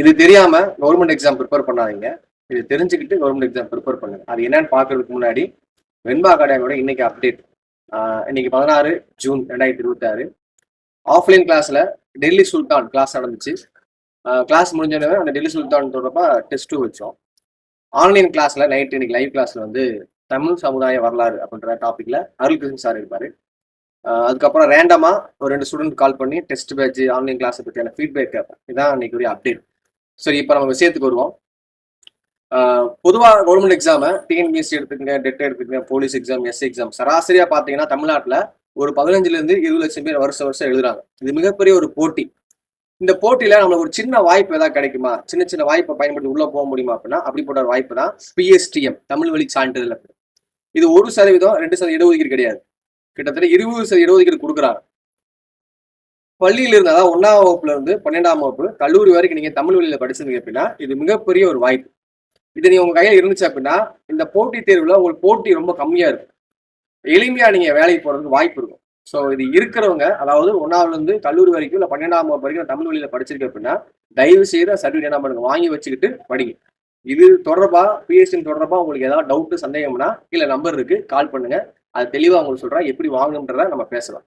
இது தெரியாம government exam prepare பண்ணாதீங்க. இது தெரிஞ்சுக்கிட்டு கவர்மெண்ட் எக்ஸாம் ப்ரிப்பேர் பண்ணுங்க. அது என்னன்னு பார்க்கறதுக்கு முன்னாடி வெண்பா அகாடமியோட இன்னைக்கு அப்டேட். இன்னைக்கு 16 ஜூன் 2026 ஆஃப்லைன் கிளாஸ்ல டெல்லி சுல்தான் கிளாஸ் நடந்துச்சு. கிளாஸ் முடிஞ்சோடனே அந்த டெல்லி சுல்தான் தொடர்பா டெஸ்ட் வச்சோம். ஆன்லைன் கிளாஸ்ல நைட் இன்னைக்கு லைவ் கிளாஸ்ல வந்து தமிழ் சமுதாய வரலாறு அப்படின்ற டாபிக்ல அருள்கிருஷ்ணன் சார் இருப்பாரு. அதுக்கப்புறம் ரேண்டமா ஒரு 2 ஸ்டூடெண்ட் கால் பண்ணி டெஸ்ட் பேட்ச் ஆன்லைன் கிளாஸை பற்றியான ஃபீட்பேக் கேட்பேன். இதான் இன்னைக்கு அப்டேட். சரி, இப்போ நம்ம விஷயத்துக்கு வருவோம். பொதுவாக கவர்மெண்ட் எக்ஸாமை டிஎன்பிஎஸ்சி எடுத்துக்கங்க, டெட் எடுத்துக்கங்க, போலீஸ் எக்ஸாம், எஸ்சி எக்ஸாம் சராசரியா பார்த்தீங்கன்னா தமிழ்நாட்டில் ஒரு 15 - 20 லட்சம் பேர் வருஷம் எழுதுறாங்க. இது மிகப்பெரிய ஒரு போட்டி. இந்த போட்டியில நம்மளுக்கு ஒரு சின்ன வாய்ப்பு ஏதாவது கிடைக்குமா, சின்ன சின்ன வாய்ப்பை பயன்படுத்தி உள்ள போக முடியுமா அப்படின்னா அப்படிப்பட்ட ஒரு வாய்ப்பு தான் பிஎஸ்டிஎம் தமிழ் வழி சான்றிதழ். இது 1% 2% இடஒதுக்கீடு கிடையாது. கிட்டத்தட்ட 20% இடஒதுக்கீடு கொடுக்குறாங்க. பள்ளியில இருந்து, அதாவது 1ஆம் வகுப்புல இருந்து 12ஆம் வகுப்பு கல்லூரி வரைக்கும் நீங்க தமிழ் வழியில படிச்சிருந்தீங்க அப்படின்னா இது மிகப்பெரிய ஒரு வாய்ப்பு. இது நீங்க உங்க கையில இருந்துச்சு அப்படின்னா இந்த போட்டி தேர்வுல உங்களுக்கு போட்டி ரொம்ப கம்மியா இருக்கும். எளிமையா நீங்க வேலைக்கு போறதுக்கு வாய்ப்பு இருக்கும். ஸோ இது இருக்கிறவங்க, அதாவது 1ஆவதுல இருந்து கல்லூரி வரைக்கும் இல்லை 12ஆம் வகுப்பு வரைக்கும் தமிழ் வழியில படிச்சிருக்க அப்படின்னா தயவு செய்த சர்டிஃபிகேட் என்ன பண்ணுங்க, வாங்கி வச்சுக்கிட்டு படிங்க. இது தொடர்பா பிஎஸ்சி தொடர்பா உங்களுக்கு ஏதாவது டவுட் சந்தேகம்னா கீழே நம்பர் இருக்கு, கால் பண்ணுங்க. அது தெளிவா உங்களுக்கு சொல்றேன். எப்படி வாங்கணுன்றத நம்ம பேசலாம்.